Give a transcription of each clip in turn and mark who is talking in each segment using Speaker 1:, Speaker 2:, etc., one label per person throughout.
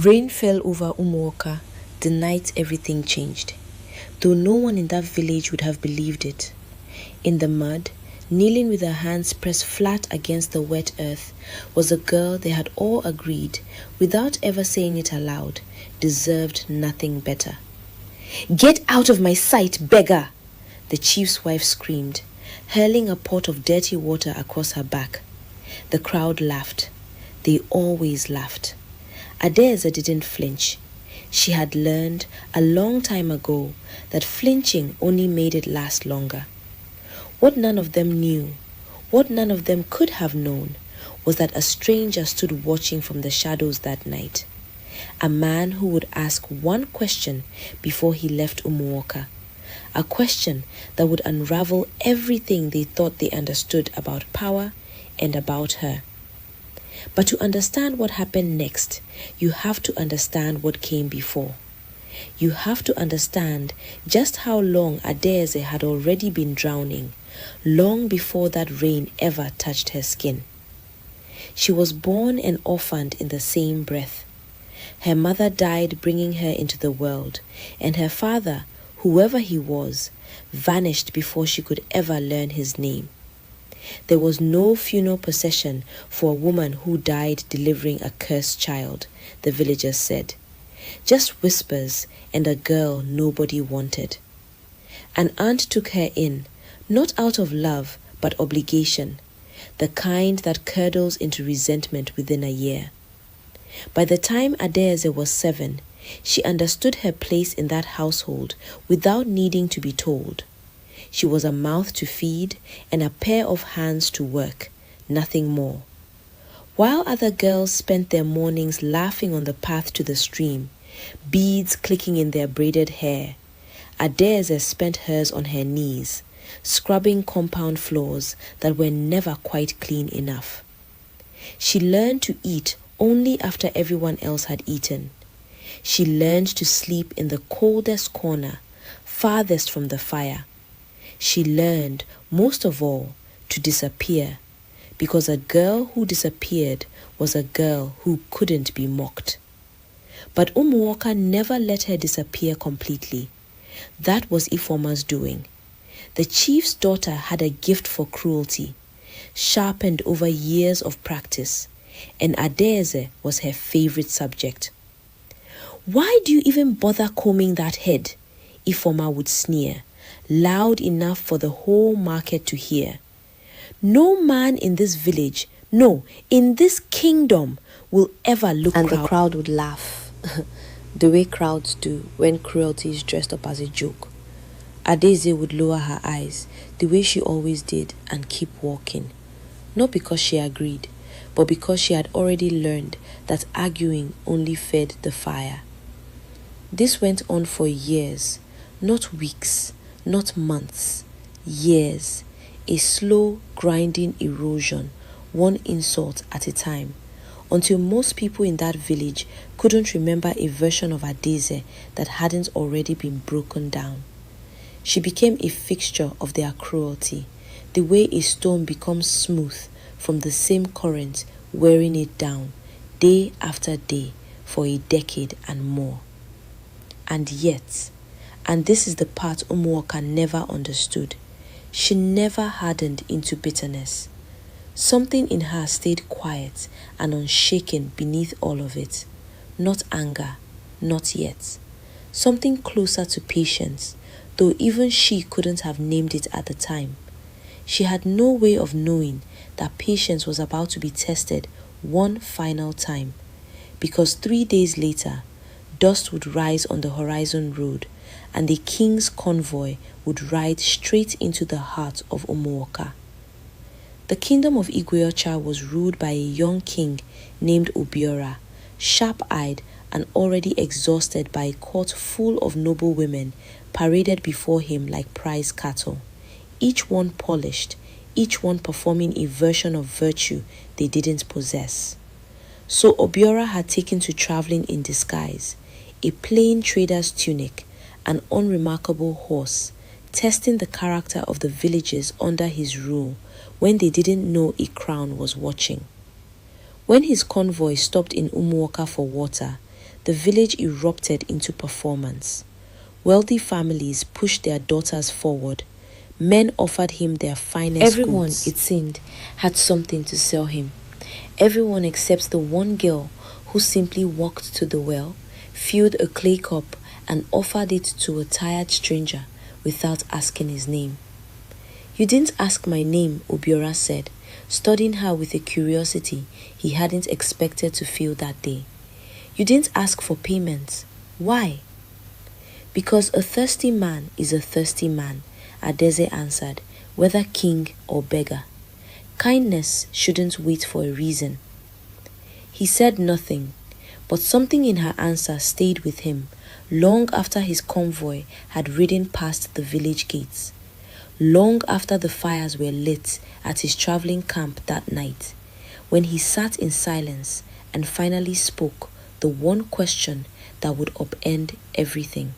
Speaker 1: Rain fell over Umuoka the night everything changed, though no one in that village would have believed it. In the mud, kneeling with her hands pressed flat against the wet earth, was a girl they had all agreed, without ever saying it aloud, deserved nothing better. "Get out of my sight, beggar!" the chief's wife screamed, hurling a pot of dirty water across her back. The crowd laughed. They always laughed. Adaeze didn't flinch. She had learned a long time ago that flinching only made it last longer. What none of them knew, what none of them could have known, was that a stranger stood watching from the shadows that night. A man who would ask one question before he left Umuoka. A question that would unravel everything they thought they understood about power and about her. But to understand what happened next, you have to understand what came before. You have to understand just how long Adaeze had already been drowning, long before that rain ever touched her skin. She was born and orphaned in the same breath. Her mother died bringing her into the world, and her father, whoever he was, vanished before she could ever learn his name. There was no funeral procession for a woman who died delivering a cursed child, the villagers said. Just whispers and a girl nobody wanted. An aunt took her in, not out of love, but obligation, the kind that curdles into resentment within a year. By the time Adaeze was 7, she understood her place in that household without needing to be told. She was a mouth to feed and a pair of hands to work, nothing more. While other girls spent their mornings laughing on the path to the stream, beads clicking in their braided hair, Adaeze spent hers on her knees, scrubbing compound floors that were never quite clean enough. She learned to eat only after everyone else had eaten. She learned to sleep in the coldest corner, farthest from the fire. She learned, most of all, to disappear, because a girl who disappeared was a girl who couldn't be mocked. But Umuoka never let her disappear completely. That was Ifoma's doing. The chief's daughter had a gift for cruelty, sharpened over years of practice, and Adaeze was her favorite subject. "Why do you even bother combing that head?" Ifoma would sneer, loud enough for the whole market to hear. "No man in this village, no, in this kingdom, will ever look proud." And the crowd would laugh, the way crowds do when cruelty is dressed up as a joke. Adaeze would lower her eyes, the way she always did, and keep walking. Not because she agreed, but because she had already learned that arguing only fed the fire. This went on for years, not weeks, not months, years. A slow, grinding erosion, one insult at a time, until most people in that village couldn't remember a version of Adaeze that hadn't already been broken down. She became a fixture of their cruelty, the way a stone becomes smooth from the same current wearing it down, day after day, for a decade and more. And yet, and this is the part Umuoka never understood, she never hardened into bitterness. Something in her stayed quiet and unshaken beneath all of it. Not anger, not yet. Something closer to patience, though even she couldn't have named it at the time. She had no way of knowing that patience was about to be tested one final time, because 3 days later, dust would rise on the horizon road, and the king's convoy would ride straight into the heart of Umuoka. The kingdom of Iguiocha was ruled by a young king named Obiora, sharp-eyed and already exhausted by a court full of noble women paraded before him like prize cattle, each one polished, each one performing a version of virtue they didn't possess. So Obiora had taken to traveling in disguise, a plain trader's tunic, an unremarkable horse, testing the character of the villages under his rule when they didn't know a crown was watching. When his convoy stopped in Umuoka for water, the village erupted into performance. Wealthy families pushed their daughters forward. Men offered him their finest
Speaker 2: Everyone,
Speaker 1: goods.
Speaker 2: it seemed, had something to sell him. Everyone except the one girl who simply walked to the well, filled a clay cup, and offered it to a tired stranger without asking his name. "You didn't ask my name," Obiora said, studying her with a curiosity he hadn't expected to feel that day. "You didn't ask for payment. Why?" "Because a thirsty man is a thirsty man," Adaeze answered, "whether king or beggar. Kindness shouldn't wait for a reason." He said nothing, but something in her answer stayed with him long after his convoy had ridden past the village gates, long after the fires were lit at his traveling camp that night, when he sat in silence and finally spoke the one question that would upend everything.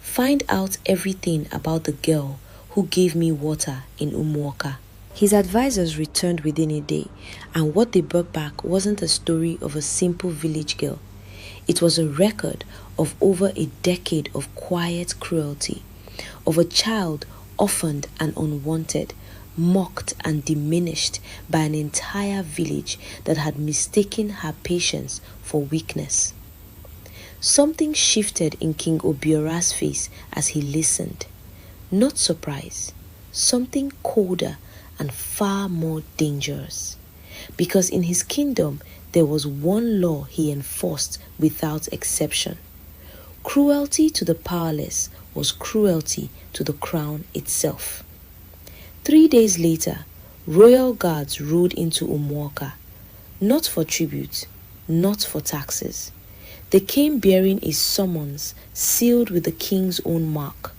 Speaker 2: "Find out everything about the girl who gave me water in Umuoka." His advisors returned within a day, and what they brought back wasn't a story of a simple village girl. It was a record of over a decade of quiet cruelty, of a child orphaned and unwanted, mocked and diminished by an entire village that had mistaken her patience for weakness. Something shifted in King Obiora's face as he listened. Not surprise, something colder and far more dangerous. Because in his kingdom, there was one law he enforced without exception. Cruelty to the powerless was cruelty to the crown itself. 3 days later, royal guards rode into Umuoka, not for tribute, not for taxes. They came bearing a summons sealed with the king's own mark,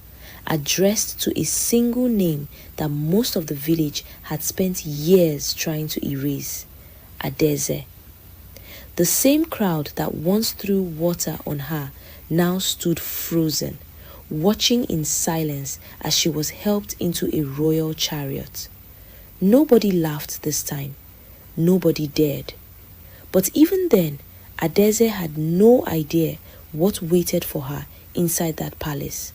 Speaker 2: addressed to a single name that most of the village had spent years trying to erase: Adaeze. The same crowd that once threw water on her now stood frozen, watching in silence as she was helped into a royal chariot. Nobody laughed this time. Nobody dared. But even then, Adaeze had no idea what waited for her inside that palace,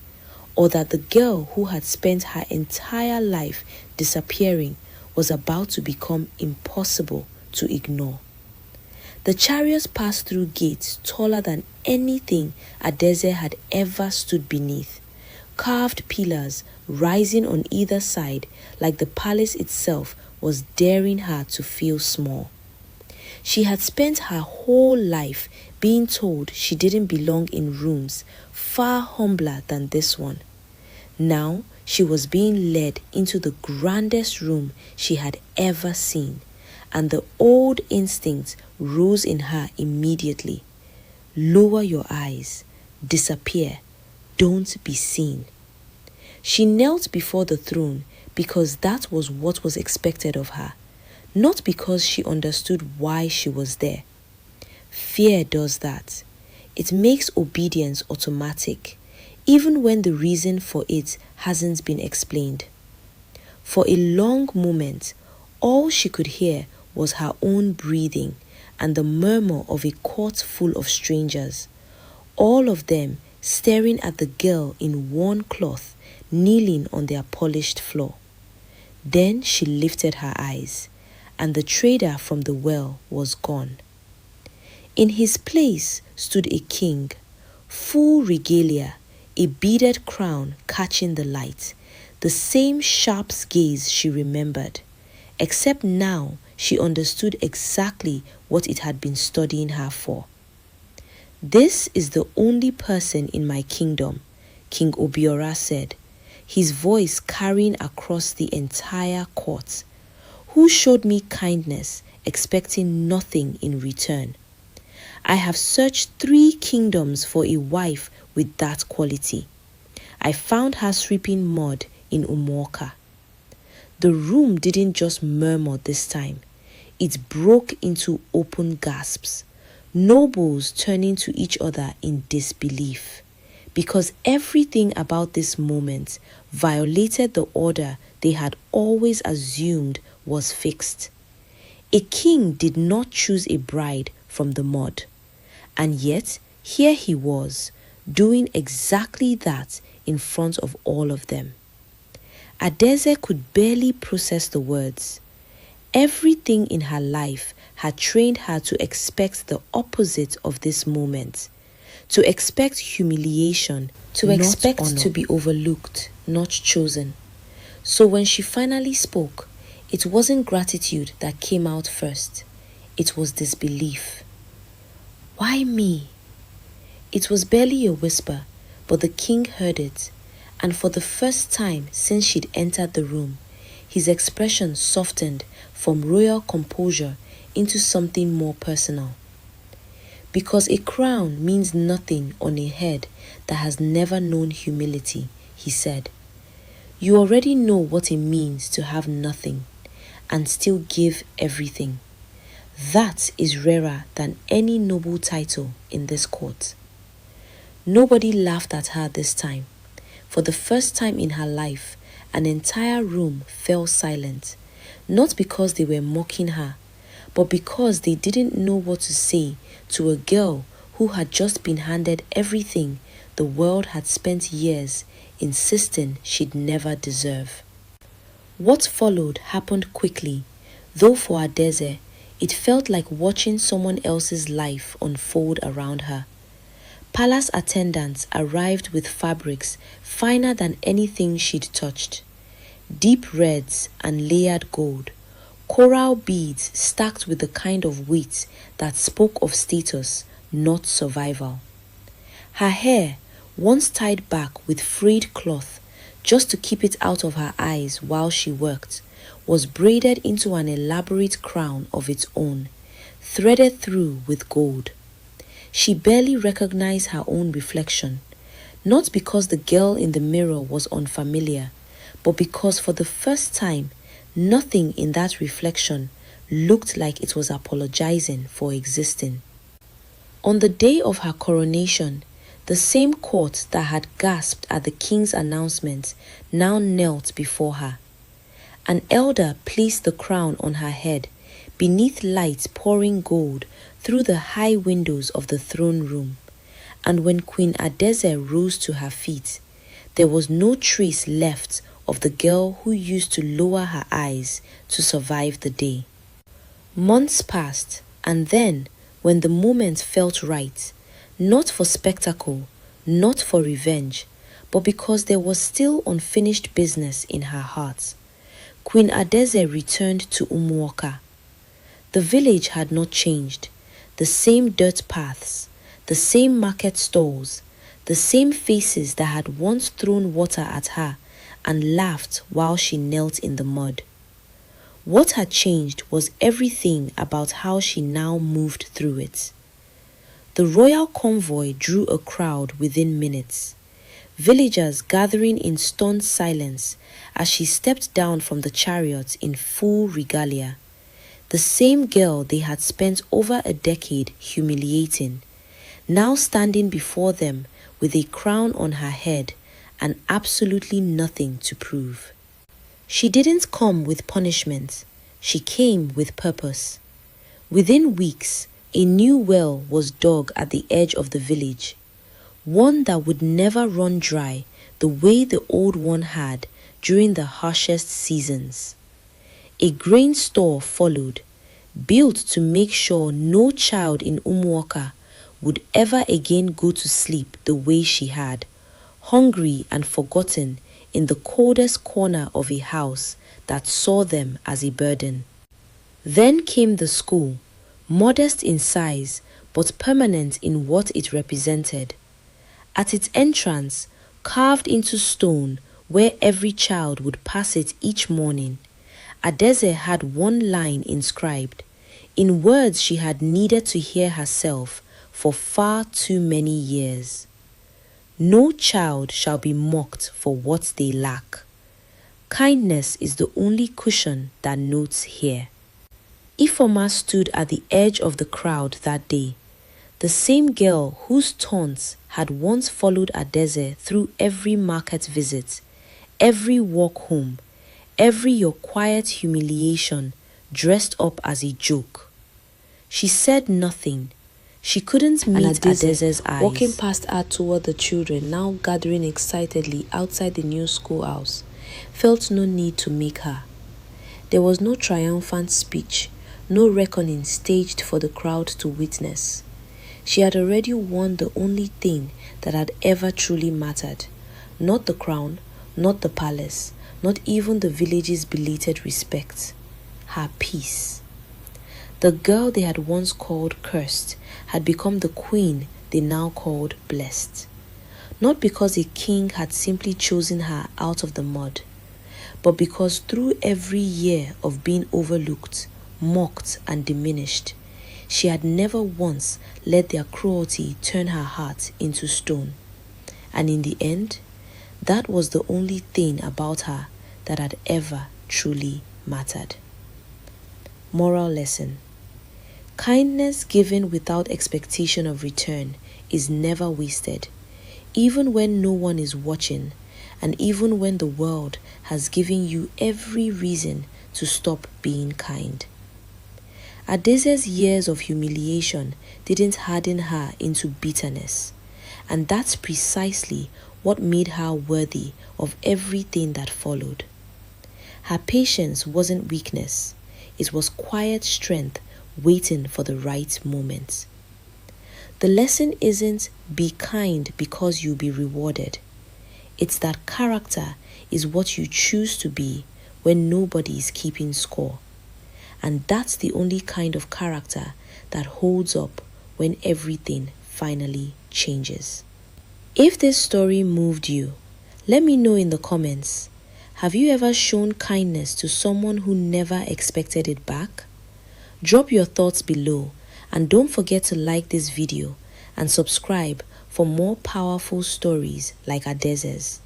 Speaker 2: or that the girl who had spent her entire life disappearing was about to become impossible to ignore. The chariots passed through gates taller than anything Adaeze had ever stood beneath, carved pillars rising on either side like the palace itself was daring her to feel small. She had spent her whole life being told she didn't belong in rooms far humbler than this one. Now she was being led into the grandest room she had ever seen, and the old instinct rose in her immediately. Lower your eyes, disappear, don't be seen. She knelt before the throne because that was what was expected of her, not because she understood why she was there. Fear does that. It makes obedience automatic, even when the reason for it hasn't been explained. For a long moment, all she could hear was her own breathing and the murmur of a court full of strangers, all of them staring at the girl in worn cloth kneeling on their polished floor. Then she lifted her eyes, and the trader from the well was gone. In his place stood a king, full regalia, a beaded crown catching the light, the same sharp gaze she remembered, except now she understood exactly what it had been studying her for. "This is the only person in my kingdom," King Obiora said, his voice carrying across the entire court, "who showed me kindness, expecting nothing in return. I have searched 3 kingdoms for a wife with that quality. I found her sweeping mud in Umuoka." The room didn't just murmur this time. It broke into open gasps, nobles turning to each other in disbelief, because everything about this moment violated the order they had always assumed was fixed. A king did not choose a bride from the mud. And yet, here he was, doing exactly that in front of all of them. Adaeze could barely process the words. Everything in her life had trained her to expect the opposite of this moment, to expect humiliation, to expect to be overlooked, not chosen. So when she finally spoke, it wasn't gratitude that came out first. It was disbelief. Why me? It was barely a whisper, but the king heard it, and for the first time since she'd entered the room, his expression softened from royal composure into something more personal. Because a crown means nothing on a head that has never known humility, he said. You already know what it means to have nothing and still give everything. That is rarer than any noble title in this court. Nobody laughed at her this time. For the first time in her life, an entire room fell silent, not because they were mocking her, but because they didn't know what to say to a girl who had just been handed everything the world had spent years insisting she'd never deserve. What followed happened quickly, though for Adaeze, it felt like watching someone else's life unfold around her. Palace attendants arrived with fabrics finer than anything she'd touched. Deep reds and layered gold, coral beads stacked with the kind of weight that spoke of status, not survival. Her hair, once tied back with frayed cloth just to keep it out of her eyes while she worked, was braided into an elaborate crown of its own, threaded through with gold. She barely recognized her own reflection, not because the girl in the mirror was unfamiliar, but because for the first time, nothing in that reflection looked like it was apologizing for existing. On the day of her coronation, the same court that had gasped at the king's announcement now knelt before her. An elder placed the crown on her head, beneath lights pouring gold through the high windows of the throne room, and when Queen Adaeze rose to her feet, there was no trace left of the girl who used to lower her eyes to survive the day. Months passed, and then, when the moment felt right, not for spectacle, not for revenge, but because there was still unfinished business in her heart, Queen Adaeze returned to Umuoka. The village had not changed. The same dirt paths, the same market stalls, the same faces that had once thrown water at her and laughed while she knelt in the mud. What had changed was everything about how she now moved through it. The royal convoy drew a crowd within minutes, villagers gathering in stunned silence as she stepped down from the chariot in full regalia. The same girl they had spent over a decade humiliating, now standing before them with a crown on her head and absolutely nothing to prove. She didn't come with punishment, she came with purpose. Within weeks, a new well was dug at the edge of the village, one that would never run dry the way the old one had during the harshest seasons. A grain store followed, built to make sure no child in Umuoka would ever again go to sleep the way she had, hungry and forgotten in the coldest corner of a house that saw them as a burden. Then came the school, modest in size but permanent in what it represented. At its entrance, carved into stone where every child would pass it each morning, Adaeze had one line inscribed, in words she had needed to hear herself for far too many years. No child shall be mocked for what they lack. Kindness is the only cushion that notes here. Ifoma stood at the edge of the crowd that day, the same girl whose taunts had once followed Adaeze through every market visit, every walk home, every your quiet humiliation dressed up as a joke. She said nothing, She couldn't meet
Speaker 1: Adaeze's
Speaker 2: Adaeze, walking past her toward the children now gathering excitedly outside the new schoolhouse, felt no need to make her. There was no triumphant speech, no reckoning staged for the crowd to witness. She had already won the only thing that had ever truly mattered. Not the crown, not the palace, not even the village's belated respect. Her peace. The girl they had once called cursed had become the queen they now called blessed. Not because a king had simply chosen her out of the mud, but because through every year of being overlooked, mocked, and diminished, she had never once let their cruelty turn her heart into stone. And in the end, that was the only thing about her that had ever truly mattered. Moral lesson. Kindness given without expectation of return is never wasted, even when no one is watching, and even when the world has given you every reason to stop being kind. Adaeze's years of humiliation didn't harden her into bitterness, and that's precisely what made her worthy of everything that followed. Her patience wasn't weakness, it was quiet strength waiting for the right moment. The lesson isn't be kind because you'll be rewarded. It's that character is what you choose to be when nobody is keeping score. And that's the only kind of character that holds up when everything finally changes. If this story moved you, let me know in the comments. Have you ever shown kindness to someone who never expected it back? Drop your thoughts below, and don't forget to like this video and subscribe for more powerful stories like Adaeze's.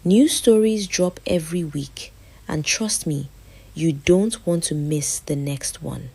Speaker 2: New stories drop every week, and trust me, you don't want to miss the next one.